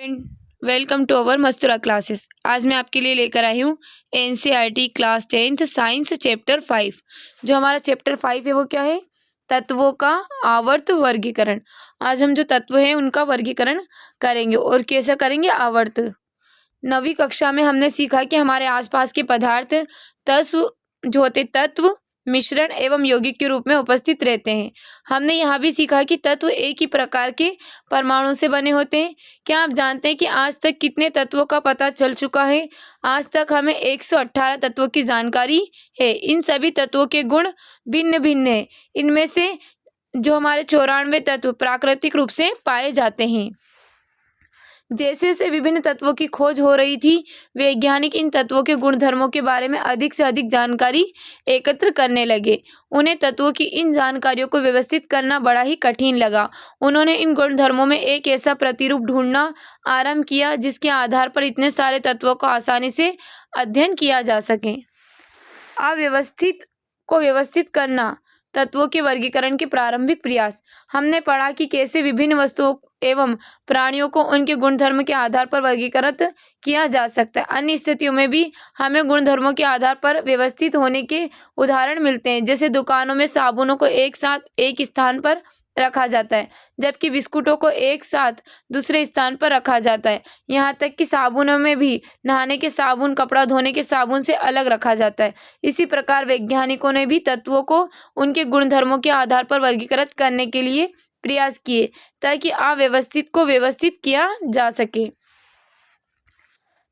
Welcome to our Mastura classes. आज मैं आपके लिए लेकर आई हूँ NCERT class 10th science chapter 5। जो हमारा चैप्टर 5 है वो क्या है? तत्वों का आवर्त वर्गीकरण। आज हम जो तत्व हैं उनका वर्गीकरण करेंगे और कैसे करेंगे? आवर्त। नवीं कक्षा में हमने सीखा कि हमारे आसपास के पदार्थ तत्व मिश्रण एवं यौगिक के रूप में उपस्थित रहते हैं। हमने यहाँ भी सीखा कि तत्व एक ही प्रकार के परमाणु से बने होते हैं। क्या आप जानते हैं कि आज तक कितने तत्वों का पता चल चुका है? आज तक हमें 118 तत्वों की जानकारी है। इन सभी तत्वों के गुण भिन्न भिन्न हैं। इनमें से जो हमारे 94 तत्व प्राकृतिक रूप से पाए जाते हैं। जैसे जैसे विभिन्न तत्वों की खोज हो रही थी, वैज्ञानिक इन तत्वों के गुणधर्मों के बारे में अधिक से अधिक जानकारी एकत्र करने लगे। उन्हें तत्वों की इन जानकारियों को व्यवस्थित करना बड़ा ही कठिन लगा। उन्होंने इन गुणधर्मों में एक ऐसा प्रतिरूप ढूंढना आरंभ किया जिसके आधार पर इतने सारे तत्वों को आसानी से अध्ययन किया जा सके। अव्यवस्थित को व्यवस्थित करना, तत्वों के वर्गीकरण के प्रारंभिक प्रयास। हमने पढ़ा कि कैसे विभिन्न वस्तुओं एवं प्राणियों को उनके गुणधर्म के आधार पर वर्गीकृत किया जा सकता है। अन्य स्थितियों में भी हमें गुणधर्मों के आधार पर व्यवस्थित होने के उदाहरण मिलते हैं। जैसे दुकानों में साबुनों को एक साथ एक स्थान पर रखा जाता है, जबकि बिस्कुटों को एक साथ दूसरे स्थान पर रखा जाता है। यहाँ तक कि साबुनों में भी नहाने के साबुन कपड़ा धोने के साबुन से अलग रखा जाता है। इसी प्रकार वैज्ञानिकों ने भी तत्वों को उनके गुणधर्मों के आधार पर वर्गीकृत करने के लिए प्रयास किए ताकि अव्यवस्थित को व्यवस्थित किया जा सके।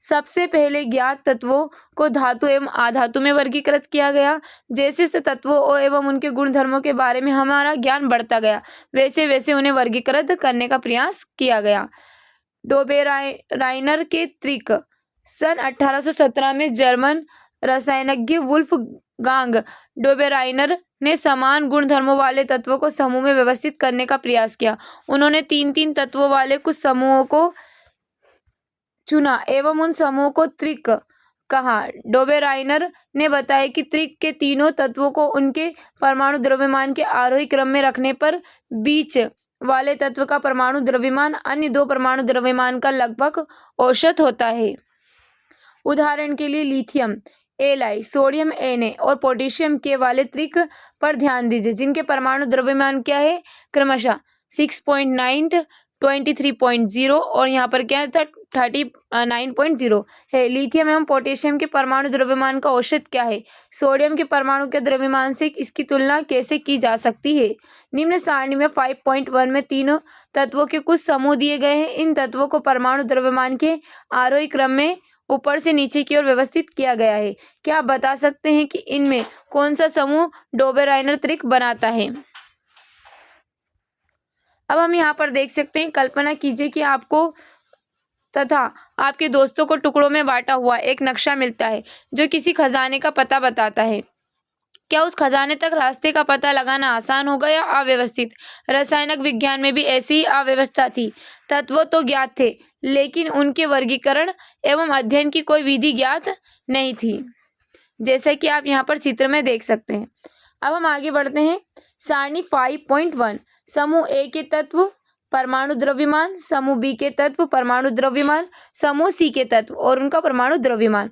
सबसे पहले ज्ञात तत्वों को धातु एवं अधातु में वर्गीकृत किया गया। जैसे से तत्वों एवं उनके गुणधर्मों के बारे में हमारा ज्ञान बढ़ता गया, वैसे वैसे उन्हें वर्गीकृत करने का प्रयास किया गया। डोबेराइनर के त्रिक। सन 1817 में जर्मन रसायनज्ञ वुल्फगांग डोबेराइनर ने समान गुणधर्मों वाले तत्वों को समूह में व्यवस्थित करने का प्रयास किया। उन्होंने 3-3 तत्वों वाले कुछ समूहों को चुना एवं उन समूहों को त्रिक कहा। डोबेराइनर ने बताया कि त्रिक के तीनों तत्वों को उनके परमाणु द्रव्यमान के आरोही क्रम में रखने पर बीच वाले तत्व का परमाणु द्रव्यमान अन्य दो परमाणु द्रव्यमान का लगभग औसत होता है। उदाहरण के लिए लिथियम Li, सोडियम Na और पोटेशियम K वाले त्रिक पर ध्यान दीजिए, जिनके परमाणु द्रव्यमान क्या है? क्रमशः 6.9, 23.0 और यहाँ पर क्या था? 39.0 है। लिथियम एवं पोटेशियम के परमाणु द्रव्यमान का औसत क्या है? सोडियम के परमाणु के द्रव्यमान से इसकी तुलना कैसे की जा सकती है? निम्न सारणी में 5.1 में तीनों तत्वों के कुछ समूह दिए गए हैं। इन तत्वों को परमाणु द्रव्यमान के आरोही क्रम में ऊपर से नीचे की ओर व्यवस्थित किया गया है। क्या आप बता सकते हैं कि इनमें कौन सा समूह डोबेराइनर त्रिक बनाता है? अब हम यहाँ पर देख सकते हैं, कल्पना कीजिए कि आपको तथा आपके दोस्तों को टुकड़ों में बांटा हुआ एक नक्शा मिलता है जो किसी खजाने का पता बताता है। क्या उस खजाने तक रास्ते का पता लगाना आसान होगा या अव्यवस्थित? रासायनिक विज्ञान में भी ऐसी ही अव्यवस्था थी। तत्व तो ज्ञात थे, लेकिन उनके वर्गीकरण एवं अध्ययन की कोई विधि ज्ञात नहीं थी, जैसा कि आप यहाँ पर चित्र में देख सकते हैं। अब हम आगे बढ़ते हैं। सारणी 5.1। समूह ए के तत्व परमाणु द्रव्यमान, समूह बी के तत्व परमाणु द्रव्यमान, समूह सी के तत्व और उनका परमाणु द्रव्यमान।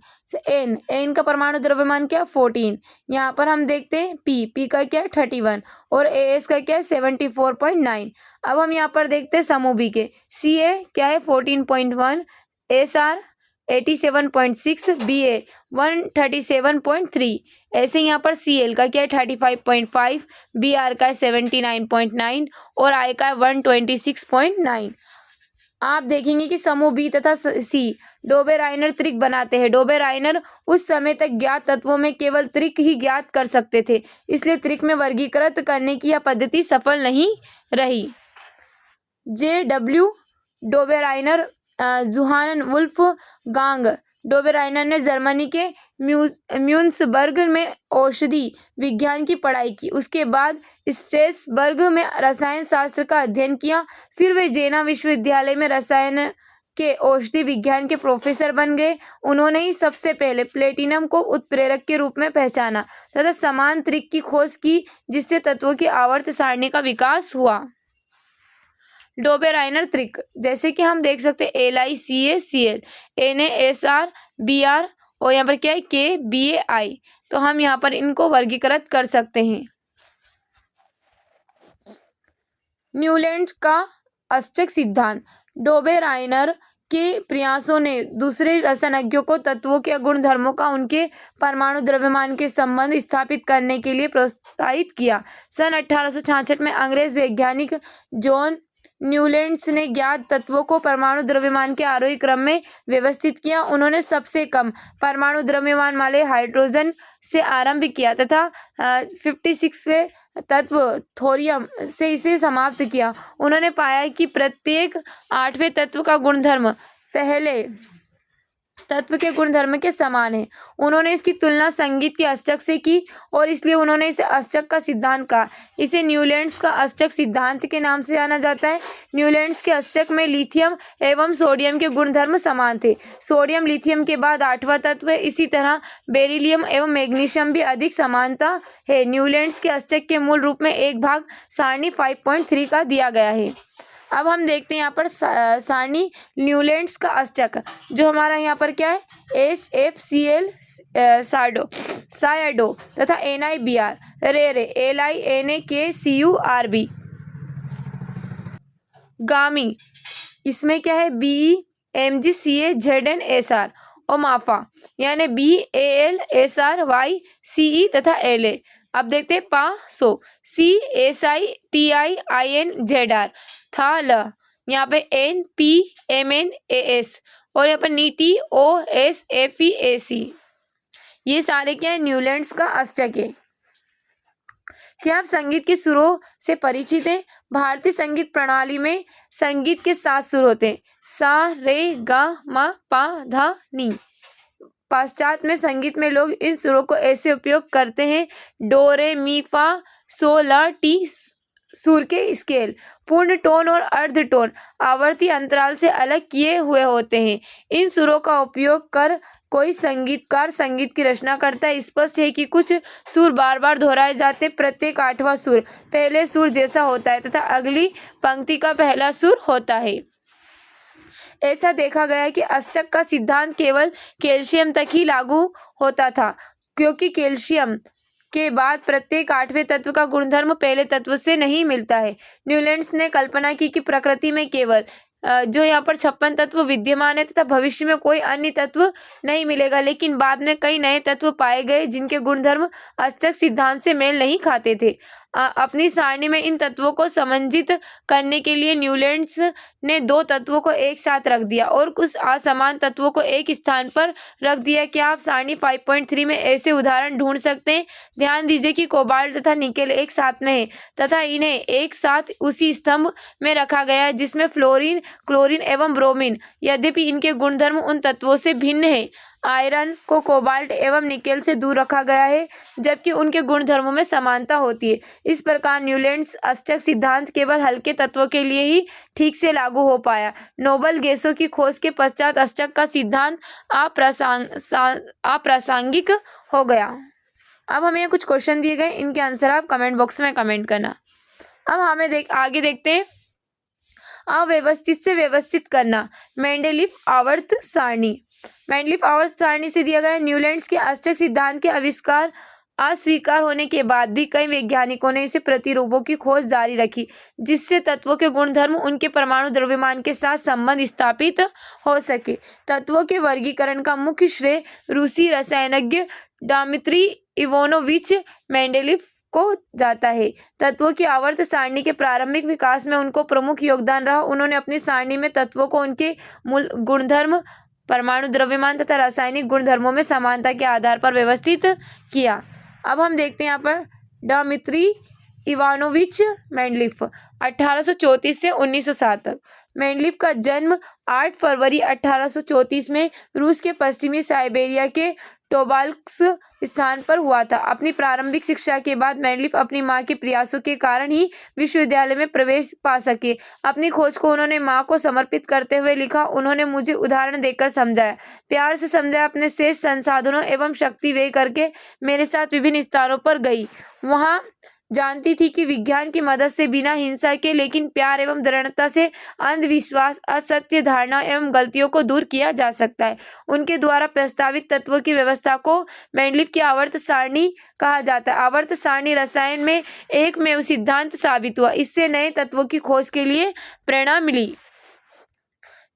एन का परमाणु द्रव्यमान क्या? 14। यहाँ पर हम देखते हैं पी का क्या है? 31 और एस का क्या है? 74.9। अब हम यहाँ पर देखते हैं समूह बी के। सी ए क्या है? 14.1, एस आर 87.6, बी ए 137.3। ऐसे यहाँ पर सी एल का क्या है? 35.5, बी आर का है 79.9 और आई का है 126.9। आप देखेंगे कि समूह बी तथा सी डोबेराइनर त्रिक बनाते हैं। डोबेराइनर उस समय तक ज्ञात तत्वों में केवल त्रिक ही ज्ञात कर सकते थे, इसलिए त्रिक में वर्गीकृत करने की यह पद्धति सफल नहीं रही। JW डोबेराइनर, जुहान वुल्फगांग डोबेराइनर ने जर्मनी के म्यून्सबर्ग में औषधि विज्ञान की पढ़ाई की। उसके बाद स्ट्रेसबर्ग में रसायन शास्त्र का अध्ययन किया। फिर वे जेना विश्वविद्यालय में रसायन के औषधि विज्ञान के प्रोफेसर बन गए। उन्होंने ही सबसे पहले प्लेटिनम को उत्प्रेरक के रूप में पहचाना तथा समान त्रिक की खोज की, जिससे तत्वों की आवर्त सारणी का विकास हुआ। डोबेराइनर त्रिक, जैसे कि हम देख सकते हैं LICACL, NASR BR और यहाँ पर क्या है KBAI। तो हम यहाँ पर इनको वर्गीकृत कर सकते हैं। न्यूलैंड का अष्टक सिद्धांत। डोबेराइनर के प्रयासों ने दूसरे रसायनज्ञों को तत्वों के गुणधर्मों का उनके परमाणु द्रव्यमान के संबंध स्थापित करने के लिए प्रोत्साहित किया। सन 1866 में अंग्रेज वैज्ञानिक जॉन न्यूलैंड्स ने ज्ञात तत्वों को परमाणु द्रव्यमान के आरोही क्रम में व्यवस्थित किया। उन्होंने सबसे कम परमाणु द्रव्यमान वाले हाइड्रोजन से आरंभ किया तथा 56वें तत्व थोरियम से इसे समाप्त किया। उन्होंने पाया कि प्रत्येक 8वें तत्व का गुणधर्म पहले तत्व के गुणधर्म के समान है। उन्होंने इसकी तुलना संगीत के अष्टक से की और इसलिए उन्होंने इसे अष्टक का सिद्धांत कहा। इसे न्यूलैंड्स का अष्टक सिद्धांत के नाम से जाना जाता है। न्यूलैंड्स के अष्टक में लिथियम एवं सोडियम के गुणधर्म समान थे। सोडियम लिथियम के बाद 8वां तत्व है। इसी तरह बेरिलियम एवं मैग्नीशियम भी अधिक समानता है। न्यूलैंड्स के अष्टक के मूल रूप में एक भाग सारणी 5.3 का दिया गया है। अब हम देखते हैं यहाँ पर सारणी न्यूलैंड्स का अष्टक, जो हमारा यहाँ पर क्या है HFCl सायडो तथा NiBr रेरे LiNaKCuRb गामी, इसमें क्या है BeMgCaZnSr और माफा यानी BAlSrYCe तथा La। अब देखते हैं पासो CSITIINZR थाल, यहाँ पे NPMNAS और यहाँ पर NITOSFEAC। ये सारे क्या है न्यूलैंड्स का अष्टक है। क्या आप संगीत के सुरों से परिचित हैं? भारतीय संगीत प्रणाली में संगीत के 7 सुर होते हैं, सा रे गा मा पा धा नी। पाश्चात्य में संगीत में लोग इन सुरों को ऐसे उपयोग करते हैं डो रे मी फा सो ला टी सुर के स्केल पूर्ण टोन और अर्ध टोन आवर्ती अंतराल से अलग किए हुए होते हैं। इन सुरों का उपयोग कर कोई संगीतकार संगीत की रचना करता है। स्पष्ट है कि कुछ सुर बार बार दोहराए जाते, प्रत्येक 8वां सुर पहले सुर जैसा होता है तथा अगली पंक्ति का पहला सुर होता है। ऐसा देखा गया है कि अष्टक का सिद्धांत केवल कैल्शियम तक ही लागू होता था, क्योंकि कैल्शियम के बाद प्रत्येक 8वें तत्व का गुणधर्म पहले तत्व से नहीं मिलता है। न्यूलैंड्स ने कल्पना की कि प्रकृति में केवल जो यहाँ पर 56 तत्व विद्यमान है तथा भविष्य में कोई अन्य तत्व नहीं मिलेगा, लेकिन बाद में कई नए तत्व पाए गए जिनके गुणधर्म अष्टक सिद्धांत से मेल नहीं खाते थे। अपनी सारणी में इन तत्वों को समंजित करने के लिए न्यूलैंड्स ने 2 तत्वों को एक साथ रख दिया और कुछ असमान तत्वों को एक स्थान पर रख दिया। क्या आप सारणी 5.3 में ऐसे उदाहरण ढूंढ सकते हैं? ध्यान दीजिए कि कोबाल्ट तथा निकेल एक साथ में है तथा इन्हें एक साथ उसी स्तंभ में रखा गया है जिसमें फ्लोरीन, क्लोरीन एवं ब्रोमीन। यद्यपि इनके गुणधर्म उन तत्वों से भिन्न है। आयरन को कोबाल्ट एवं निकेल से दूर रखा गया है, जबकि उनके गुणधर्मों में समानता होती है। इस प्रकार न्यूलैंड्स अष्टक सिद्धांत केवल हल्के तत्वों के लिए ही ठीक से लागू हो पाया। नोबल गैसों की खोज के पश्चात अष्टक का सिद्धांत अप्रासंगिक हो गया। अब हमें कुछ क्वेश्चन दिए गए, इनके आंसर आप कमेंट बॉक्स में कमेंट करना। अब हमें आगे देखते हैं अव्यवस्थित से व्यवस्थित करना। मेंडेलीफ आवर्त सारणी। मेंडेलीफ आवर्त सारणी से दिया गया न्यूलैंड्स के अष्टक सिद्धांत के आविष्कार अस्वीकार होने के बाद भी कई वैज्ञानिकों ने इसे प्रतिरूपों की खोज जारी रखी, जिससे तत्वों के गुणधर्म उनके परमाणु द्रव्यमान के साथ संबंध स्थापित हो सके। तत्वों के वर्गीकरण का मुख्य श्रेय रूसी रसायनज्ञ डिमित्री इवानोविच मेंडेलीफ को जाता है। तत्वों की आवर्त सारणी के प्रारंभिक विकास में उनको प्रमुख योगदान रहा। उन्होंने अपनी सारणी में तत्वों को उनके मूल गुणधर्म, परमाणु द्रव्यमान तथा रासायनिक गुणधर्मों में समानता के आधार पर व्यवस्थित किया। अब हम देखते हैं यहाँ पर डिमित्री इवानोविच मेंडेलीफ 1834 से 1907 तक। मेंडेलीफ का जन्म 8 फरवरी 1834 में रूस के पश्चिमी साइबेरिया के टोबाल्स्क स्थान पर हुआ था। अपनी प्रारंभिक शिक्षा के बाद मेंडेलीफ अपनी मां के प्रयासों के कारण ही विश्वविद्यालय में प्रवेश पा सके। अपनी खोज को उन्होंने मां को समर्पित करते हुए लिखा, उन्होंने मुझे उदाहरण देकर समझाया, प्यार से समझाया, अपने शेष संसाधनों एवं शक्ति व्यय करके मेरे साथ विभिन्न स्थानों पर गई। वहां जानती थी कि विज्ञान की मदद से बिना हिंसा के लेकिन प्यार एवं दृढ़ता से अंधविश्वास, असत्य धारणा एवं गलतियों को दूर किया जा सकता है। उनके द्वारा प्रस्तावित तत्वों की व्यवस्था को मेंडलीव की आवर्त सारणी कहा जाता है। आवर्त सारणी रसायन में एकमेव सिद्धांत साबित हुआ। इससे नए तत्वों की खोज के लिए प्रेरणा मिली।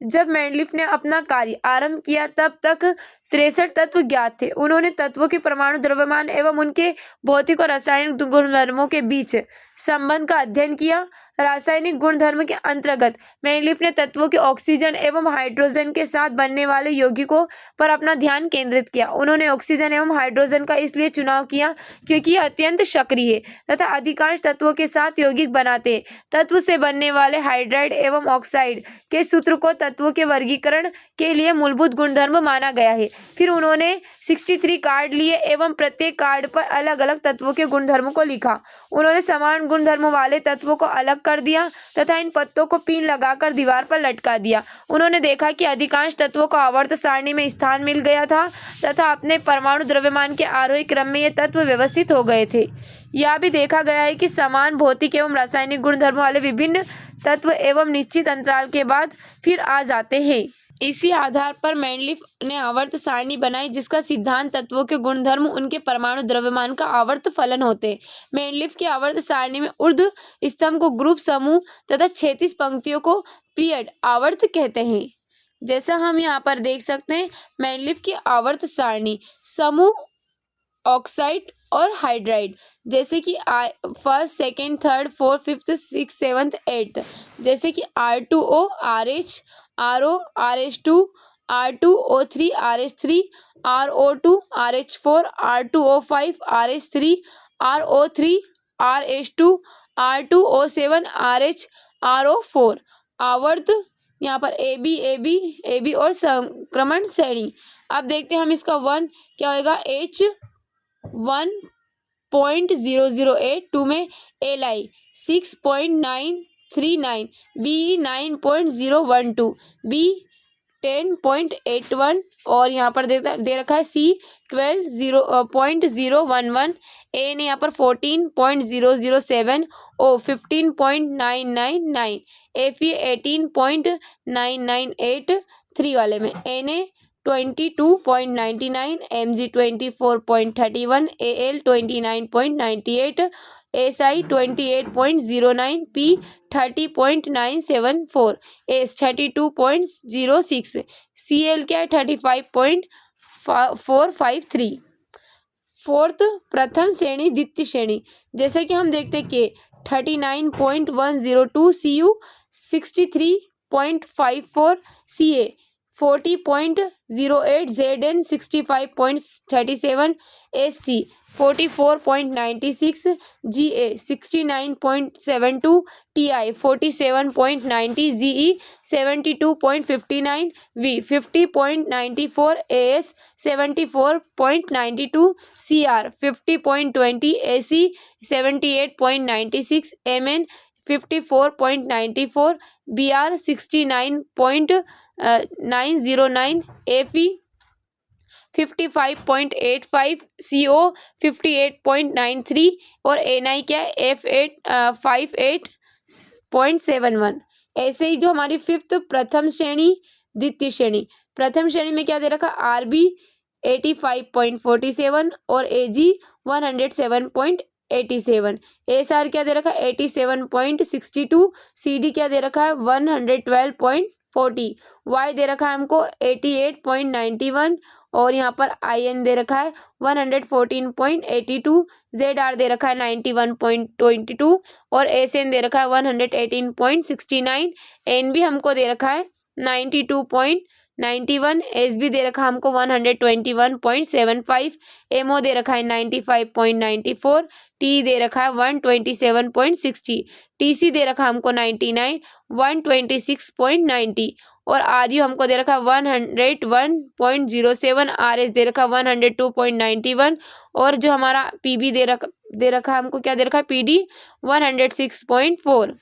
जब मेंडलीव ने अपना कार्य आरंभ किया तब तक 63 तत्व ज्ञात थे। उन्होंने तत्वों के परमाणु द्रव्यमान एवं उनके भौतिक और रासायनिक गुणधर्मों के बीच संबंध का अध्ययन किया। रासायनिक गुणधर्म के अंतर्गत मेंडलीव ने तत्वों के ऑक्सीजन एवं हाइड्रोजन के साथ बनने वाले यौगिकों पर अपना ध्यान केंद्रित किया। उन्होंने ऑक्सीजन एवं हाइड्रोजन का इसलिए चुनाव किया क्योंकि यह अत्यंत सक्रिय है तथा अधिकांश तत्वों के साथ यौगिक बनाते हैं। तत्व से बनने वाले हाइड्राइड एवं ऑक्साइड के सूत्र को तत्वों के वर्गीकरण के लिए मूलभूत गुणधर्म माना गया है। फिर उन्होंने 63 कार्ड लिए एवं प्रत्येक कार्ड पर अलग अलग तत्वों के गुणधर्मों को लिखा। उन्होंने समान गुणधर्म वाले तत्वों को अलग कर दिया तथा इन पत्तों को पिन लगाकर दीवार पर लटका दिया। उन्होंने देखा कि अधिकांश तत्वों को आवर्त सारणी में स्थान मिल गया था तथा अपने परमाणु द्रव्यमान के आरोही क्रम में ये तत्व व्यवस्थित हो गए थे। यह भी देखा गया है कि समान भौतिक एवं रासायनिक गुणधर्म वाले विभिन्न तत्व एवं निश्चित अंतराल के बाद फिर आ जाते हैं। इसी आधार पर मेंडलीव ने आवर्त सारणी बनाई जिसका सिद्धांत तत्वों के गुणधर्म उनके परमाणु द्रव्यमान का आवर्त फलन होते हैं। मेंडलीव की आवर्त सारणी में ऊर्ध्व स्तंभ को ग्रुप समूह तथा क्षैतिज पंक्तियों को पीरियड आवर्त कहते हैं। जैसा हम यहाँ पर देख सकते हैं, मेंडलीव की आवर्त सारणी समूह ऑक्साइड और हाइड्राइड जैसे कि first, second, third, fourth, fifth, six, seventh, eighth, जैसे कि R2O, RH, RO, RH2, R2O3, RH3, RO2, RH4, R2O5, RH3, RO3, RH2, R2O7, RH, RO4। आवर्त यहाँ पर AB और संक्रमण श्रेणी। अब देखते हैं हम इसका 1 क्या होगा। H1.008, 2 में Li 6.939, B 9.012, B 10.81 और यहाँ पर दे रखा है C 12.011, A ने यहाँ पर 14.007, O 15.999, Fe 18.998, 3 वाले में Na 22.99, Mg 24.31, Al 29.98, Si 28.09, P 30.974, S 32.06, Cl क्या है 35.453। फोर्थ प्रथम श्रेणी द्वितीय श्रेणी, जैसे कि हम देखते हैं कि 39.102, Cu 63.54, Ca 40.08, Zn 65.37, Sc 44.96, Ga 69.72, Ti 47.90, Ge 72.59, V 50.94, As 74.92, Cr 50.20, Ac 78.96, Mn 54.94, Br 69.909, Fe 55.85, CO 58.93 और Ni क्या है F8 58.71। ऐसे ही जो हमारी फिफ्थ प्रथम श्रेणी द्वितीय श्रेणी, प्रथम श्रेणी में क्या दे रखा RB 85.47 और AG 107.87, ASR क्या दे रखा 87.62, CD क्या दे रखा है 112.40, Y दे रखा है हमको 88.91 और यहाँ पर IN दे रखा है 114.82, ZR दे रखा है 91.22 और SN दे रखा है 118.69, NB हमको दे रखा है 92.91, SB दे रखा है हमको 121.75, MO दे रखा है 95.94, T दे रखा है 127.60, TC दे रखा है हमको 99, 126.90 और RU हमको दे रखा है 101.07, RS दे रखा है 102.91 और जो हमारा PB दे रखा है हमको क्या दे रखा है PD 106.4।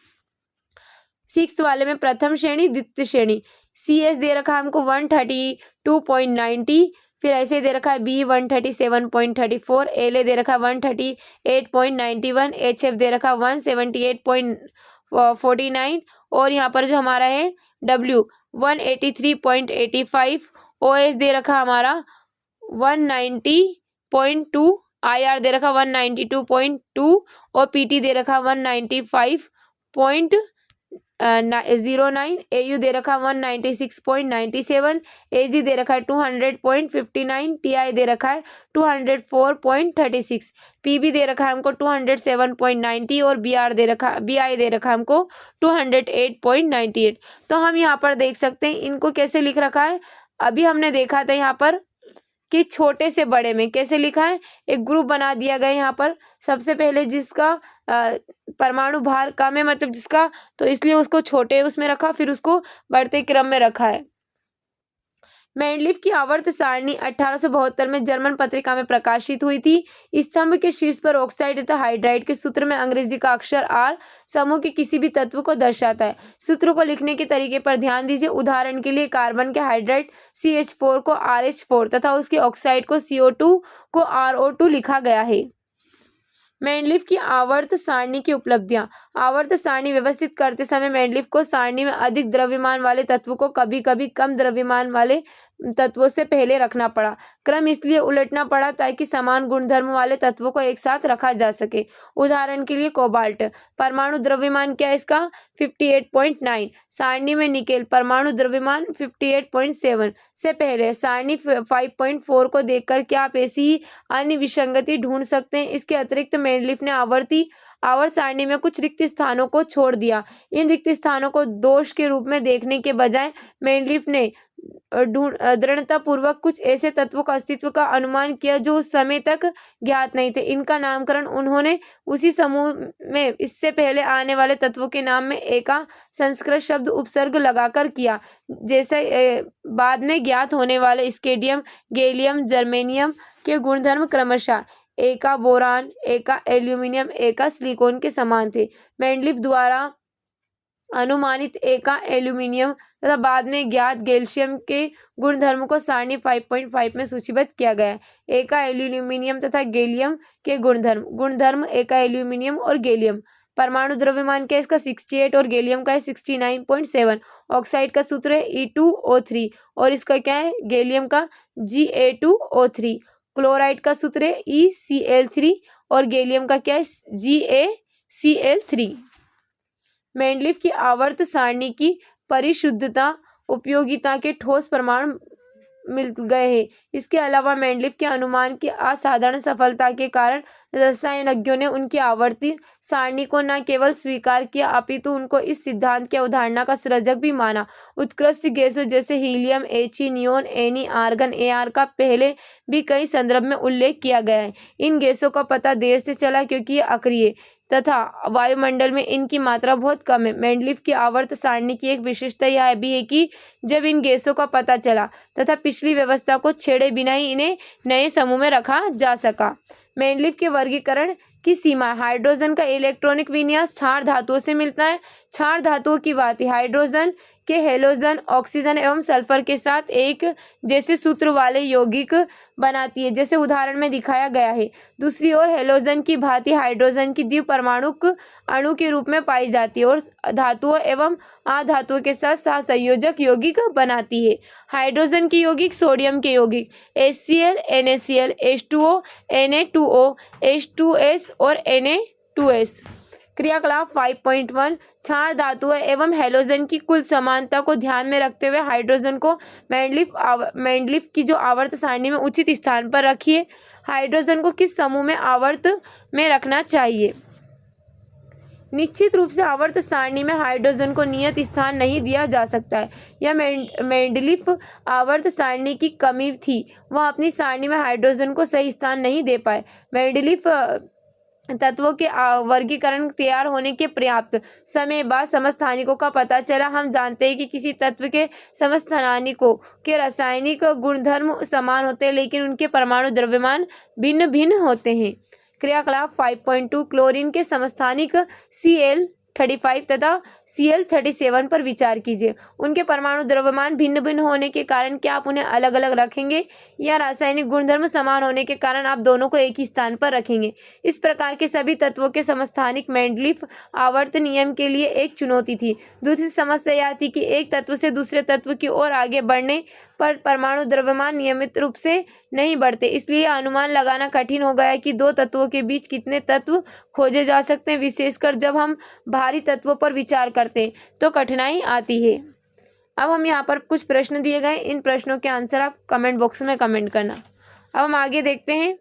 सिक्स्थ वाले में प्रथम श्रेणी द्वितीय श्रेणी, CS दे रखा है हमको 132.90, फिर ऐसे दे रखा है बी 137.34, एल ए दे रखा है 138.91, एच एफ दे रखा है 178.49 और यहाँ पर जो हमारा है डब्ल्यू 183.85, ओ एस दे रखा हमारा 190.2, आई आर दे रखा 192.2 और पी टी दे रखा 195.09, ए यू दे रखा 196.97, ए जी दे रखा है 200.59, टी आई दे रखा है 204.36, पी बी दे रखा है हमको 207.90 और बी आई दे रखा है हमको 208.98। तो हम यहाँ पर देख सकते हैं इनको कैसे लिख रखा है। अभी हमने देखा था यहाँ पर कि छोटे से बड़े में कैसे लिखा है, एक ग्रुप बना दिया गया यहाँ पर। सबसे पहले जिसका परमाणु भार कम है, मतलब जिसका, तो इसलिए उसको छोटे उसमें रखा, फिर उसको बढ़ते क्रम में रखा है। मेंडलीफ की आवर्त सारणी 1872 में जर्मन पत्रिका में प्रकाशित हुई थी। स्तंभ के शीर्ष पर ऑक्साइड तथा हाइड्राइड के सूत्र में अंग्रेजी का अक्षर आर समूह के किसी भी तत्व को दर्शाता है। सूत्रों को लिखने के तरीके पर ध्यान दीजिए। उदाहरण के लिए कार्बन के हाइड्राइड CH4 को RH4 तथा उसके ऑक्साइड को CO2 को RO2 लिखा गया है। मेंडलीफ की आवर्त सारणी की उपलब्धियां। आवर्त सारणी व्यवस्थित करते समय मेंडलीफ को सारणी में अधिक द्रव्यमान वाले तत्वों को कभी कभी कम द्रव्यमान वाले तत्वों से पहले रखना पड़ा। क्रम इसलिए उलटना पड़ा ताकि समान गुणधर्म वाले तत्वों को एक साथ रखा जा सके। उदाहरण के लिए कोबाल्ट, परमाणु द्रव्यमान क्या है इसका 58.9, सारणी में निकेल परमाणु द्रव्यमान 58.7 से पहले। सारणी 5.4 को देखकर क्या आप ऐसी ही अन्य विसंगति ढूंढ सकते हैं। इसके अतिरिक्त मेंडलीफ ने आवर्त सारणी में कुछ रिक्त स्थानों को छोड़ दिया। इन रिक्त स्थानों को दोष के रूप में देखने के बजाय मेंडलीफ ने दृढ़ता पूर्वक कुछ ऐसे तत्वों का अस्तित्व का अनुमान किया जो उस समय तक ज्ञात नहीं थे। इनका नामकरण उन्होंने उसी समूह में इससे पहले आने वाले तत्वों के नाम में एका संस्कृत शब्द उपसर्ग लगाकर किया, जैसे बाद में ज्ञात होने वाले स्केडियम, गैलियम, जर्मेनियम के गुणधर्म क्रमशः एका बोरान, एका एल्यूमिनियम, एका सिलिकॉन के समान थे। मेंडलीफ द्वारा अनुमानित एका एल्यूमिनियम तथा बाद में ज्ञात गैल्शियम के गुणधर्म को सारणी 5.5 में सूचीबद्ध किया गया है। एका एल्यूमिनियम तथा गैलियम के गुणधर्म एका एल्यूमिनियम और गैलियम। परमाणु द्रव्यमान क्या है इसका 68 और गैलियम का है 69.7। ऑक्साइड का सूत्र है E2O3 और इसका क्या है गैलियम का Ga2O3। क्लोराइड का सूत्र है ECl3 और गैलियम का क्या है GaCl3। मेंडलीफ की आवर्त सारणी की परिशुद्धता उपयोगिता के ठोस प्रमाण मिल गए हैं। इसके अलावा मेंडलीफ के अनुमान की असाधारण सफलता के कारण रसायनज्ञों ने उनकी आवर्ती सारणी को न केवल स्वीकार किया अपितु उनको इस सिद्धांत की अवधारणा का सृजक भी माना। उत्कृष्ट गैसों जैसे helium, He, neon, Ni, argon, Ar का पहले भी कई संदर्भ में उल्लेख किया गया है। इन गैसों का पता देर से चला क्योंकि ये अक्रिय तथा वायुमंडल में इनकी मात्रा बहुत कम है। मेंडलीफ की आवर्त सारणी की एक विशेषता यह भी है कि जब इन गैसों का पता चला तथा पिछली व्यवस्था को छेड़े बिना ही इन्हें नए समूह में रखा जा सका। मेंडलीफ के वर्गीकरण की सीमा। हाइड्रोजन का इलेक्ट्रॉनिक विन्यास क्षार धातुओं से मिलता है। क्षार धातुओं की भांति हाइड्रोजन के हेलोजन ऑक्सीजन एवं सल्फर के साथ एक जैसे सूत्र वाले यौगिक बनाती है, जैसे उदाहरण में दिखाया गया है। दूसरी ओर हेलोजन की भांति हाइड्रोजन की द्विपरमाणुक अणु के रूप में पाई जाती है और धातुओं एवं अधातुओं के साथ सहसंयोजक यौगिक बनाती है। हाइड्रोजन की यौगिक सोडियम के यौगिक HCl, NaCl, H2O, Na2O, H2S और Na2S। क्रियाकलाप 5.1 क्षार धातुओं एवं हेलोजन की कुल समानता को ध्यान में रखते हुए हाइड्रोजन को मेंडलीफ की जो आवर्त सारणी में उचित स्थान पर रखिए। हाइड्रोजन को किस समूह में आवर्त में रखना चाहिए। निश्चित रूप से आवर्त सारणी में हाइड्रोजन को नियत स्थान नहीं दिया जा सकता है। यह मेंडलीफ आवर्त सारणी की कमी थी। वह अपनी सारणी में हाइड्रोजन को सही स्थान नहीं दे पाए। मेंडलीफ तत्वों के वर्गीकरण तैयार होने के पर्याप्त समय बाद समस्थानिकों का पता चला। हम जानते हैं कि किसी तत्व के समस्थानिकों के रासायनिक गुणधर्म समान होते हैं लेकिन उनके परमाणु द्रव्यमान भिन्न भिन्न होते हैं। क्रियाकलाप 5.2 क्लोरीन के समस्थानिक Cl 35 तथा Cl37 पर विचार कीजिए। उनके परमाणु द्रव्यमान भिन्न भिन्न होने के कारण क्या आप उन्हें अलग अलग रखेंगे या रासायनिक गुणधर्म समान होने के कारण आप दोनों को एक ही स्थान पर रखेंगे? इस प्रकार के सभी तत्वों के समस्थानिक मेंडलीफ आवर्त नियम के लिए एक चुनौती थी। दूसरी समस्या यह थी कि एक तत्व से दूसरे तत्व की ओर आगे बढ़ने पर परमाणु द्रव्यमान नियमित रूप से नहीं बढ़ते, इसलिए यह अनुमान लगाना कठिन हो गया कि दो तत्वों के बीच कितने तत्व खोजे जा सकते हैं। विशेषकर जब हम भारी तत्वों पर विचार करते हैं तो कठिनाई आती है। अब हम यहाँ पर कुछ प्रश्न दिए गए, इन प्रश्नों के आंसर आप कमेंट बॉक्स में कमेंट करना। अब हम आगे देखते हैं,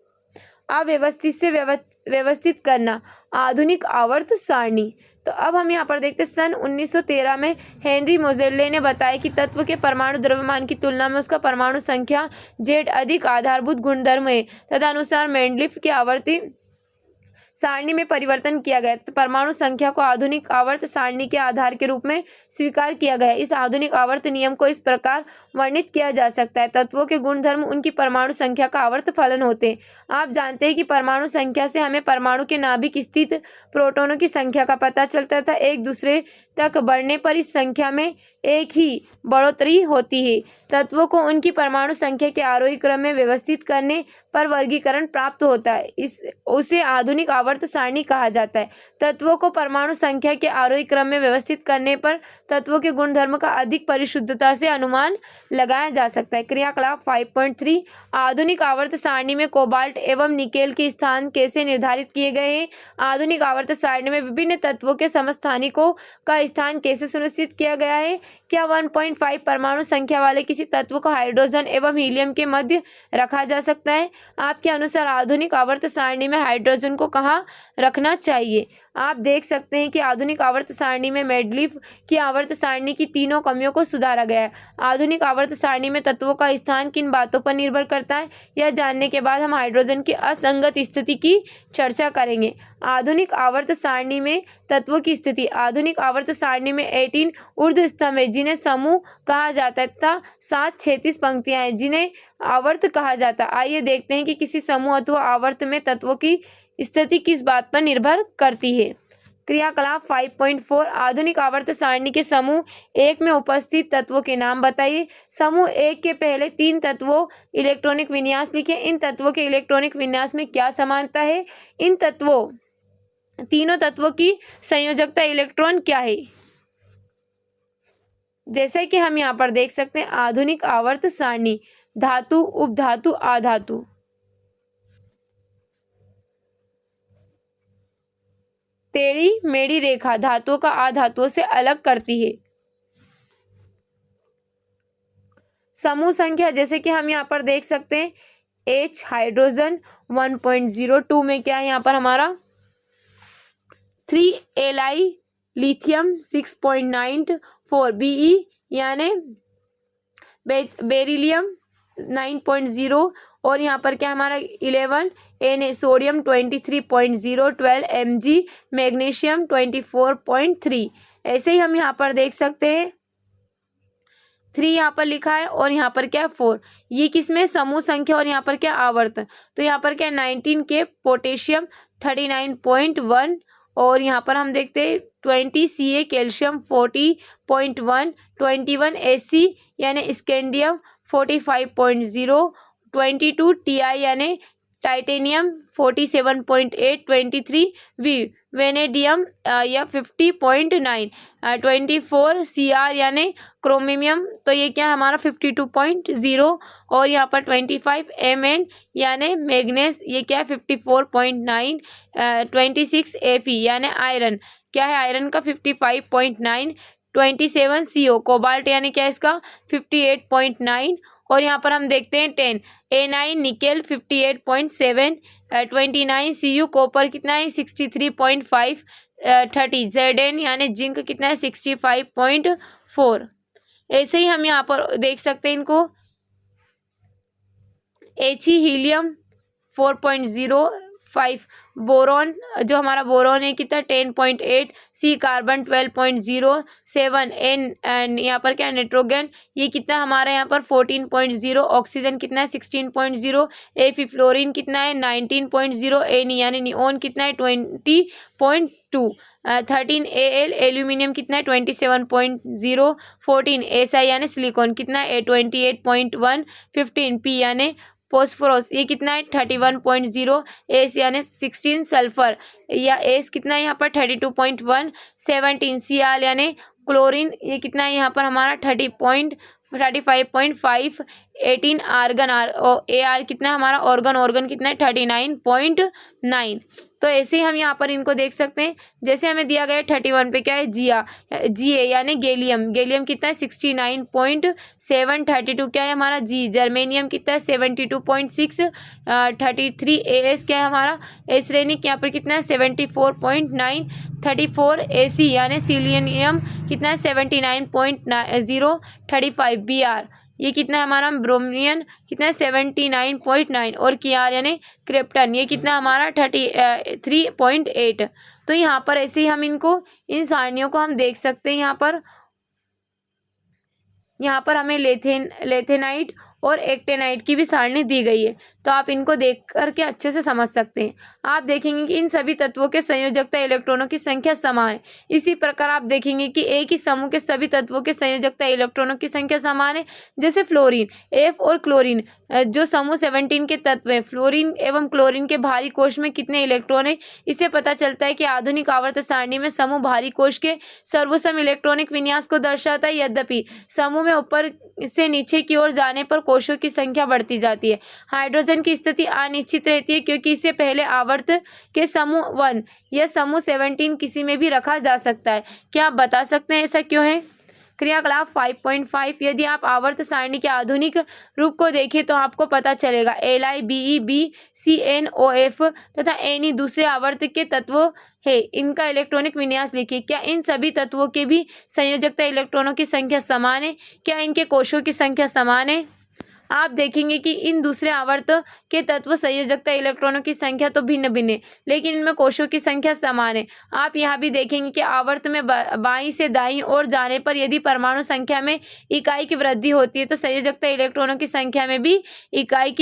अव्यवस्थित से व्यवस्थित करना आधुनिक आवर्त सारणी। तो अब हम यहाँ पर देखते हैं, सन 1913 में हेनरी मोजेले ने बताया कि तत्व के परमाणु द्रव्यमान की तुलना में उसका परमाणु संख्या Z अधिक आधारभूत गुणधर्म है। तदनुसार मेंडलीफ की आवर्ती सारणी में परिवर्तन किया गया तो परमाणु संख्या को आधुनिक आवर्त सारणी के आधार के रूप में स्वीकार किया गया। इस आधुनिक आवर्त नियम को इस प्रकार वर्णित किया जा सकता है, तत्वों के गुणधर्म उनकी परमाणु संख्या का आवर्त फलन होते हैं। आप जानते हैं कि परमाणु संख्या से हमें परमाणु के नाभिक स्थित प्रोटॉनों की संख्या का पता चलता था। एक दूसरे तक बढ़ने पर इस संख्या में एक ही बढ़ोतरी होती है। तत्वों को उनकी परमाणु संख्या के आरोही क्रम में व्यवस्थित करने पर वर्गीकरण प्राप्त होता है, उसे आधुनिक आवर्त सारणी कहा जाता है। तत्वों को परमाणु संख्या के आरोही क्रम में व्यवस्थित करने पर तत्वों के गुणधर्म का अधिक परिशुद्धता से अनुमान लगाया जा सकता है। क्रियाकलाप 5.3 आधुनिक आवर्त सारणी में कोबाल्ट एवं निकेल के स्थान कैसे निर्धारित किए गए हैं? आधुनिक आवर्त सारणी में विभिन्न तत्वों के समस्थानिकों का स्थान कैसे सुनिश्चित किया गया है? क्या 1.5 परमाणु संख्या वाले किसी तत्व को हाइड्रोजन एवं हीलियम के मध्य रखा जा सकता है? आपके अनुसार आधुनिक आवर्त सारणी में हाइड्रोजन को कहाँ रखना चाहिए? आप देख सकते हैं कि आधुनिक आवर्त सारणी में मेंडलीफ की आवर्त सारणी की तीनों कमियों को सुधारा गया है। आधुनिक आवर्त सारणी में तत्वों का स्थान किन बातों पर निर्भर करता है, यह जानने के बाद हम हाइड्रोजन की असंगत स्थिति की चर्चा करेंगे। आधुनिक आवर्त सारणी में तत्वों की स्थिति। आधुनिक आवर्त सारणी में 18 ऊर्ध्व स्तंभ है जिन्हें समूह कहा जाता है तथा 7 क्षैतिज पंक्तियां हैं जिन्हें आवर्त कहा जाता है। आइए देखते हैं कि किसी समूह अथवा आवर्त में तत्वों की स्थिति किस बात पर निर्भर करती है। क्रियाकलाप 5.4 आधुनिक आवर्त सारणी के समूह 1 में उपस्थित तत्वों के नाम बताइए। समूह 1 के पहले 3 तत्वों इलेक्ट्रॉनिक विन्यास लिखें। इन तत्वों के इलेक्ट्रॉनिक विन्यास में क्या समानता है? इन तीनों तत्वों की संयोजकता इलेक्ट्रॉन क्या है? जैसे कि हम यहाँ पर देख सकते हैं, आधुनिक आवर्त सारणी धातु, उपधातु, आधातु। टेढ़ी मेढ़ी रेखा धातुओं का आधातुओं से अलग करती है। समूह संख्या जैसे कि हम यहाँ पर देख सकते हैं, H हाइड्रोजन 1.02 में क्या है यहाँ पर हमारा 3Li लिथियम 6.94 Be यानी बेरिलियम 9.0 और यहाँ पर क्या हमारा 11 Na सोडियम 23.0 12 Mg मैग्नीशियम 24.3। ऐसे ही हम यहाँ पर देख सकते हैं 3 यहाँ पर लिखा है और यहाँ पर क्या 4। ये किसमें समूह संख्या और यहाँ पर क्या आवर्त। तो यहाँ पर क्या 19 के पोटेशियम 39.1 और यहाँ पर हम देखते हैं 20 Ca कैल्शियम 40.1 21 Ac यानी स्कैंडियम 45.0 22 Ti यानी टाइटेनियम 47.8 23 वी वेनेडियम या 50.9 24 Cr यानी क्रोमियम तो ये क्या हमारा 52.0 और यहाँ पर 25 Mn यानी मैग्नीज ये क्या है 54.9 26 Fe यानी आयरन क्या है आयरन का 55.9 27 CO कोबाल्ट यानी क्या इसका 58.9 और यहाँ पर हम देखते हैं 10 A9 निकेल 58.7 29 Cu कॉपर कितना है 63.5 30 Zn यानी जिंक कितना है 65.4। ऐसे ही हम यहाँ पर देख सकते हैं इनको He हीलियम 4.05 बोरॉन जो हमारा बोरॉन है कितना 10.8 C कार्बन 12.07 N यहाँ पर क्या नाइट्रोजन ये कितना हमारा यहाँ पर 14.0 ऑक्सीजन कितना है 16.0 Fe फ्लोरीन कितना है 19.0 N यानी नियोन कितना है 20.2 2। 13 Al एल्यूमिनियम कितना है 27.0। 14 Si यानी सिलिकॉन कितना है 28.1। 15 P यानी फोस्फोरस ये कितना है 31.0। एस यानी 16 सल्फर या एस कितना है यहाँ पर 32.1। 17 Cl यानी क्लोरीन ये कितना है यहाँ पर हमारा 35.5। 18 आर्गन ए आर कितना है हमारा ऑर्गन कितना है 39.9। तो ऐसे ही हम यहाँ पर इनको देख सकते हैं। जैसे हमें दिया गया 31 पे क्या है Ga यानी गैलियम कितना है 69.7। 32 क्या है हमारा जी जर्मेनियम कितना है 72.6। 33 As क्या है हमारा एस्रेनिक यहाँ पर कितना है 74.9। 34 Ac यानी सिलियनियम कितना है 79.0। 35 Br ये कितना है हमारा ब्रोमियन कितना है 79.9। और Kr यानी क्रिप्टन ये कितना हमारा 33.8। तो यहाँ पर ऐसे ही हम इनको इन सारणियों को हम देख सकते हैं। यहाँ पर हमें लेथेनाइट और एक्टेनाइट की भी सारणी दी गई है, तो आप इनको देख करके अच्छे से समझ सकते हैं। आप देखेंगे कि इन सभी तत्वों के संयोजकता इलेक्ट्रॉनों की संख्या समान है। इसी प्रकार आप देखेंगे कि एक ही समूह के सभी तत्वों के संयोजकता इलेक्ट्रॉनों की संख्या समान है। जैसे फ्लोरीन एफ और क्लोरीन जो समूह 17 के तत्व हैं, फ्लोरीन एवं क्लोरीन के भारी कोश में कितने इलेक्ट्रॉन है, इससे पता चलता है कि आधुनिक आवर्त सारणी में समूह भारी कोश के सर्वसम इलेक्ट्रॉनिक विन्यास को दर्शाता है। यद्यपि समूह में ऊपर से नीचे की ओर जाने पर कोशों की संख्या बढ़ती जाती है। हाइड्रोजन की स्थिति अनिश्चित रहती है क्योंकि इससे पहले आवर्त के समूह 1 या समूह 17 किसी में भी रखा जा सकता है। क्या आप बता सकते हैं ऐसा क्यों है? क्रियाकलाप 5.5 यदि आप आवर्त सारणी के आधुनिक रूप को देखें तो आपको पता चलेगा LiBeBCnOF तथा Ne दूसरे आवर्त के तत्वों है। इनका इलेक्ट्रॉनिक विन्यास लिखिए। क्या इन सभी तत्वों के भी संयोजकता इलेक्ट्रॉनों की संख्या समान है? क्या इनके कोशों की संख्या समान है? आप देखेंगे कि इन दूसरे आवर्त के तत्व संयोजकता इलेक्ट्रॉनों की संख्या तो भिन्न भिन्न है, लेकिन इनमें कोशों की संख्या समान है। आप यहाँ भी देखेंगे कि आवर्त में बाईं से दाईं ओर जाने पर यदि परमाणु संख्या में इकाई की वृद्धि होती है तो संयोजकता इलेक्ट्रॉनों की संख्या में भी इकाई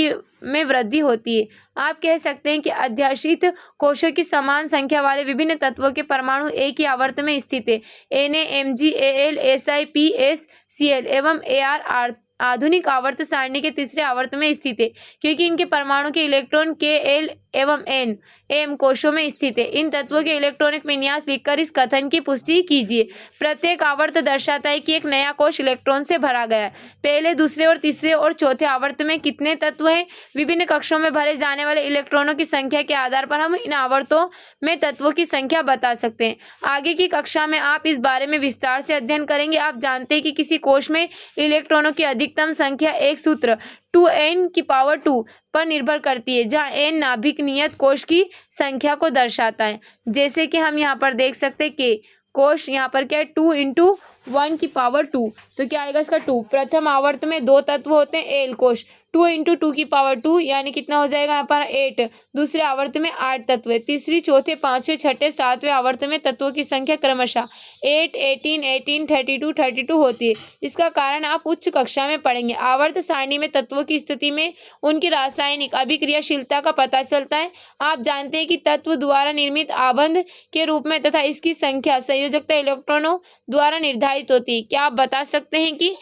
में वृद्धि होती है। आप कह सकते हैं कि अध्याशित कोशों की समान संख्या वाले विभिन्न तत्वों के परमाणु एक ही आवर्त में स्थित है। Na Mg Al Si P S Cl एवं Ar आधुनिक आवर्त सारणी के तीसरे आवर्त में स्थित है क्योंकि इनके परमाणु के इलेक्ट्रॉन Kl एवं N M कोशों में स्थित है। इन तत्वों के इलेक्ट्रॉनिक विन्यास लिखकर इस कथन की पुष्टि कीजिए। प्रत्येक आवर्त दर्शाता है कि एक नया कोश इलेक्ट्रॉन से भरा गया है। पहले, दूसरे और तीसरे और चौथे आवर्त में कितने तत्व हैं? विभिन्न कक्षों में भरे जाने वाले इलेक्ट्रॉनों की संख्या के आधार पर हम इन आवर्तों में तत्वों की संख्या बता सकते हैं। आगे की कक्षा में आप इस बारे में विस्तार से अध्ययन करेंगे। आप जानते हैं कि किसी कोश में इलेक्ट्रॉनों की अधिकतम संख्या एक सूत्र 2n⁻² पर निर्भर करती है, जहां n नाभिक नियत कोश की संख्या को दर्शाता है। जैसे कि हम यहाँ पर देख सकते हैं कि कोश यहाँ पर क्या है 2 × 1⁻², तो क्या आएगा इसका 2। प्रथम आवर्त में दो तत्व होते हैं एल कोश 2 × 2⁻² यानी कितना हो जाएगा यहाँ पर 8। दूसरे आवर्त में 8 तत्व है। तीसरी, चौथे, पांचवें, छठे, सातवें आवर्त में तत्वों की संख्या क्रमशः 8, 18, 18, 32, 32 होती है। इसका कारण आप उच्च कक्षा में पढ़ेंगे। आवर्त सारणी में तत्वों की स्थिति में उनकी रासायनिक अभिक्रियाशीलता का पता चलता है। आप जानते हैं कि तत्व द्वारा निर्मित आबंध के रूप में तथा इसकी संख्या संयोजकता इलेक्ट्रॉनों द्वारा निर्धारित होती है। क्या आप बता सकते हैं कि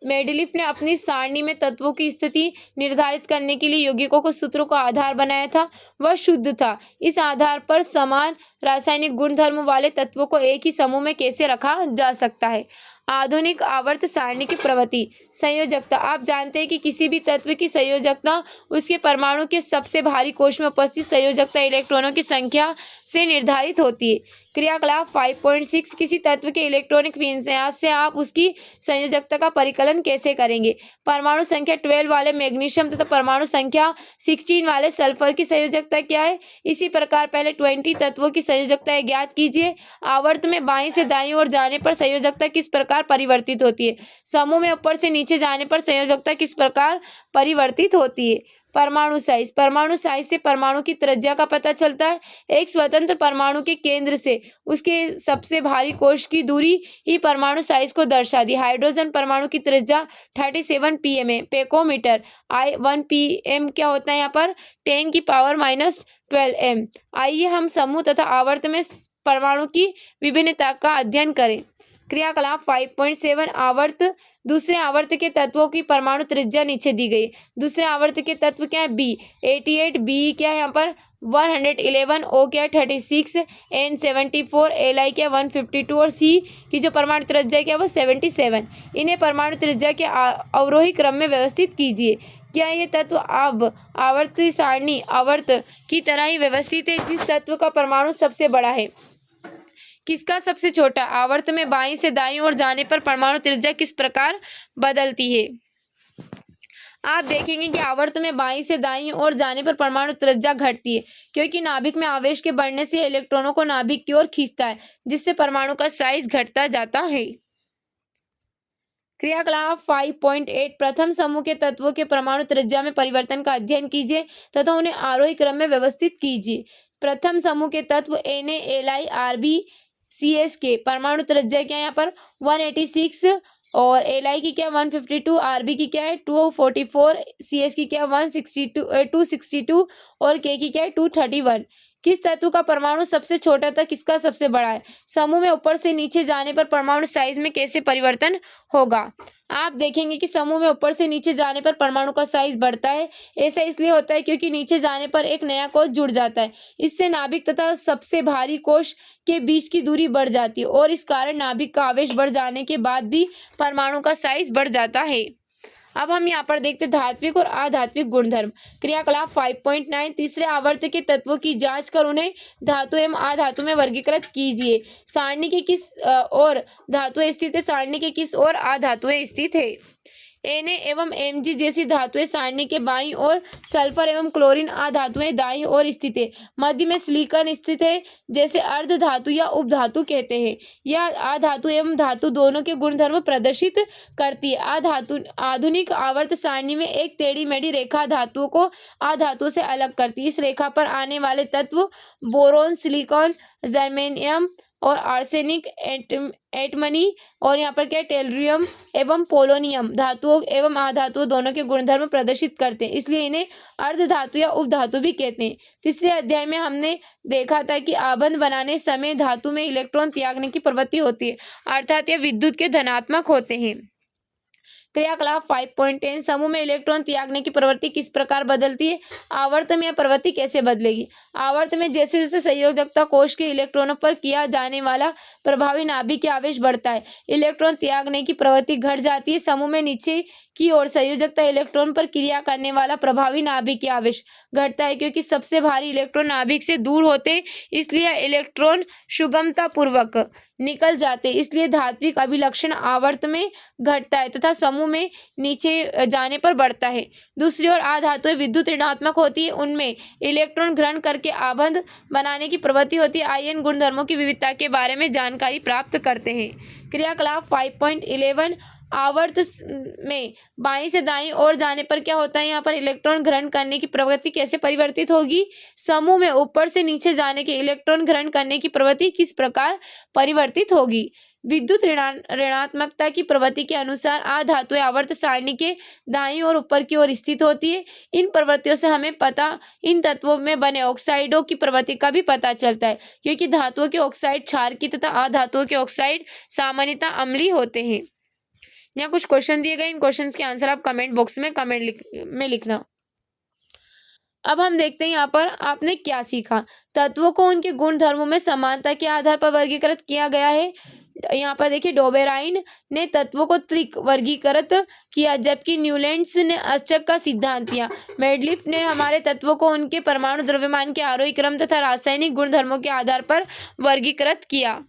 मेंडलीफ ने अपनी सारणी में तत्वों की स्थिति निर्धारित करने के लिए यौगिकों को सूत्रों का आधार बनाया था? वह शुद्ध था। इस आधार पर समान रासायनिक गुणधर्म वाले तत्वों को एक ही समूह में कैसे रखा जा सकता है? आधुनिक आवर्त सारणी की प्रवृत्ति। संयोजकता। आप जानते हैं कि किसी भी तत्व की संयोजकता उसके परमाणु के सबसे भारी कोश में उपस्थित संयोजकता इलेक्ट्रॉनों की संख्या से निर्धारित होती है। क्रियाकलाप 5.6 किसी तत्व के इलेक्ट्रॉनिक विन्यास से आप उसकी संयोजकता का परिकलन कैसे करेंगे? परमाणु संख्या 12 वाले मैग्नीशियम तथा परमाणु संख्या 16 वाले सल्फर की संयोजकता क्या है? इसी प्रकार पहले 20 तत्वों की संयोजकता ज्ञात कीजिए। आवर्त में बाईं से दाईं ओर जाने पर संयोजकता किस प्रकार परिवर्तित होती है? समूह में ऊपर से नीचे जाने पर संयोजकता किस प्रकार परिवर्तित होती है? परमाणु साइज से परमाणु की त्रिज्या का पता चलता है। एक स्वतंत्र परमाणु के केंद्र से उसके सबसे भारी कोश की दूरी ही परमाणु साइज को दर्शाती है। हाइड्रोजन परमाणु की त्रिज्या 37 pm है। पेकोमीटर 1 pm क्या होता है यहाँ पर 10⁻⁻12 m। आइए हम समूह तथा आवर्त में परमाणु की विभिन्नता का अध्ययन करें। क्रियाकलाप 5.7 आवर्त। दूसरे आवर्त के तत्वों की परमाणु त्रिज्या नीचे दी गई। दूसरे आवर्त के तत्व क्या है बी 88, बी क्या है यहाँ पर 111, ओ क्या है 36, एन 74, एल आई क्या 152 और सी की जो परमाणु त्रिज्या क्या वो 77। इन्हें परमाणु त्रिज्या के अवरोही क्रम में व्यवस्थित कीजिए। क्या ये तत्व अब आवर्त सारणी आवर्त की तरह ही व्यवस्थित है? जिस तत्व का परमाणु सबसे बड़ा है किसका सबसे छोटा? आवर्त में बाईं से दाईं ओर जाने पर परमाणु त्रिज्या किस प्रकार बदलती है? आप देखेंगे कि आवर्त में बाईं से दाईं ओर जाने पर परमाणु त्रिज्या घटती है, क्योंकि नाभिक में आवेश के बढ़ने से इलेक्ट्रॉनों को नाभिक की ओर खींचता है, जिससे परमाणु का साइज घटता जाता है। क्रियाकलाप 5.8 प्रथम समूह के तत्वों के परमाणु त्रिज्या में परिवर्तन का अध्ययन कीजिए तथा उन्हें आरोही क्रम में व्यवस्थित कीजिए। प्रथम समूह के तत्व Na, Li, Rb, Cs के परमाणु त्रिज्या क्या है यहाँ पर 186 और Li की क्या 152, Rb की क्या है 244, Cs की क्या 262 और K की क्या है 231। किस तत्व का परमाणु सबसे छोटा था, किसका सबसे बड़ा है? समूह में ऊपर से नीचे जाने पर परमाणु साइज में कैसे परिवर्तन होगा? आप देखेंगे कि समूह में ऊपर से नीचे जाने पर परमाणु का साइज बढ़ता है। ऐसा इसलिए होता है क्योंकि नीचे जाने पर एक नया कोश जुड़ जाता है। इससे नाभिक तथा सबसे भारी कोश के बीच की दूरी बढ़ जाती है और इस कारण नाभिक का आवेश बढ़ जाने के बाद भी परमाणु का साइज बढ़ जाता है। अब हम यहाँ पर देखते धात्विक और अधात्विक गुणधर्म। क्रियाकलाप 5.9 तीसरे आवर्त के तत्वों की जांच कर उन्हें धातु एवं अधातु में वर्गीकृत कीजिए। सारणी के किस और धातुएं स्थित है? सारणी के किस और अधातुएं स्थित है? Na एवं Mg जैसी धातुएं सारणी के बाईं ओर, सल्फर एवं क्लोरीन अधातुएं दाईं ओर स्थित है। मध्य में सिलिकॉन स्थित है, जैसे अर्ध धातु या उपधातु कहते हैं। यह अधातु एवं धातु दोनों के गुणधर्म प्रदर्शित करती है। आधुनिक आवर्त सारणी में एक टेढ़ी मेढ़ी रेखा धातुओं को अधातु से अलग करती है। इस रेखा पर आने वाले तत्व बोरोन, सिलिकॉन, जर्मेनियम और आर्सेनिक, एटमनी और यहाँ पर क्या है टेलुरियम एवं पोलोनियम धातुओं एवं अधातुओं दोनों के गुणधर्म प्रदर्शित करते हैं, इसलिए इन्हें अर्ध धातु या उपधातु भी कहते हैं। तीसरे अध्याय में हमने देखा था कि आबंध बनाने समय धातु में इलेक्ट्रॉन त्यागने की प्रवृत्ति होती है, अर्थात यह विद्युत के धनात्मक होते हैं। क्रियाकलाप 5.10 समूह में इलेक्ट्रॉन त्यागने की प्रवृत्ति किस प्रकार बदलती है? आवर्त में यह प्रवृत्ति कैसे बदलेगी? आवर्त में जैसे जैसे संयोजकता कोश के इलेक्ट्रॉनों पर किया जाने वाला प्रभावी नाभिक आवेश बढ़ता है, इलेक्ट्रॉन त्यागने की प्रवृत्ति घट जाती है। समूह में नीचे की ओर संयोजकता इलेक्ट्रॉन पर क्रिया करने वाला प्रभावी नाभिक आवेश घटता है, क्योंकि सबसे भारी इलेक्ट्रॉन नाभिक से दूर होते, इसलिए इलेक्ट्रॉन सुगमता पूर्वक निकल जाते, इसलिए धात्विक अभिलक्षण आवर्त में घटता है तथा समूह में नीचे जाने पर बढ़ता है। दूसरी ओर अधातुएं विद्युत ऋणात्मक होती है, उनमें इलेक्ट्रॉन ग्रहण करके आबंध बनाने की प्रवृत्ति होती है। आइए इन गुणधर्मों की विविधता के बारे में जानकारी प्राप्त करते हैं। क्रियाकलाप 5.11 आवर्त में बाईं से दाईं ओर जाने पर क्या होता है? यहाँ पर इलेक्ट्रॉन ग्रहण करने की प्रवृत्ति कैसे परिवर्तित होगी? समूह में ऊपर से नीचे जाने के इलेक्ट्रॉन ग्रहण करने की प्रवृत्ति किस प्रकार परिवर्तित होगी? विद्युत ऋणात्मकता की प्रवृत्ति के अनुसार अधातुएं आवर्त सारणी के दाईं और ऊपर की ओर स्थित होती है। इन प्रवृत्तियों से हमें इन तत्वों में बने ऑक्साइडों की प्रवृत्ति का भी पता चलता है, क्योंकि धातुओं के ऑक्साइड क्षारकी तथा अधातुओं के ऑक्साइड सामान्यतः अम्लीय होते हैं। यहाँ कुछ क्वेश्चन दिए गए, इन क्वेश्चंस के आंसर आप कमेंट बॉक्स में में लिखना। अब हम देखते हैं यहाँ पर आपने क्या सीखा। तत्वों को उनके गुण धर्मों में समानता के आधार पर वर्गीकृत किया गया है। यहाँ पर देखिए डोबेराइन ने तत्वों को त्रिक वर्गीकृत किया, जबकि न्यूलैंड्स ने अष्टक का सिद्धांत दिया। मेडलिफ ने हमारे तत्वों को उनके परमाणु द्रव्यमान के आरोही क्रम तथा रासायनिक गुणधर्मों के आधार पर वर्गीकृत किया।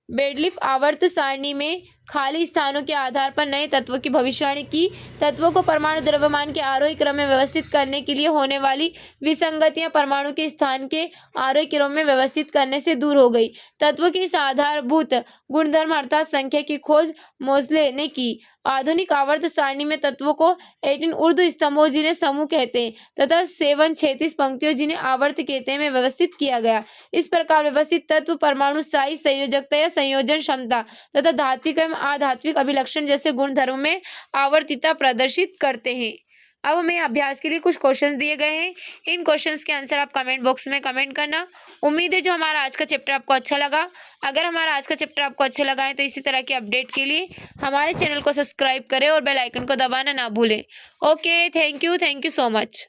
मेडलिफ आवर्त सारणी में खाली स्थानों के आधार पर नए तत्वों की भविष्यवाणी की। तत्वों को परमाणु द्रव्यमान के आरोही क्रम में व्यवस्थित करने के लिए होने वाली विसंगतियां परमाणु के स्थान के आरोही क्रम में व्यवस्थित करने से दूर हो गई। तत्वों की इस आधारभूत गुणधर्म अर्थात संख्या की खोज मोज़ले ने की। आधुनिक आवर्त सारणी में तत्वों को 18 ऊर्ध्व स्तंभों जिन्हें समूह कहते हैं तथा 7 क्षैतिज पंक्तियों जिन्हें आवर्त कहते हैं में व्यवस्थित किया गया। इस प्रकार व्यवस्थित तत्व परमाणु साइज, संयोजकता या संयोजन क्षमता तथा धात्विक एवं अधात्विक अभिलक्षण जैसे गुणधर्मों में आवर्तिता प्रदर्शित करते हैं। अब हमें अभ्यास के लिए कुछ क्वेश्चंस दिए गए हैं। इन क्वेश्चंस के आंसर आप कमेंट बॉक्स में कमेंट करना। उम्मीद है जो हमारा आज का चैप्टर आपको अच्छा लगा। अगर हमारा आज का चैप्टर आपको अच्छा लगा है तो इसी तरह के अपडेट के लिए हमारे चैनल को सब्सक्राइब करें और बेल आइकन को दबाना ना भूलें। Okay, thank you so much.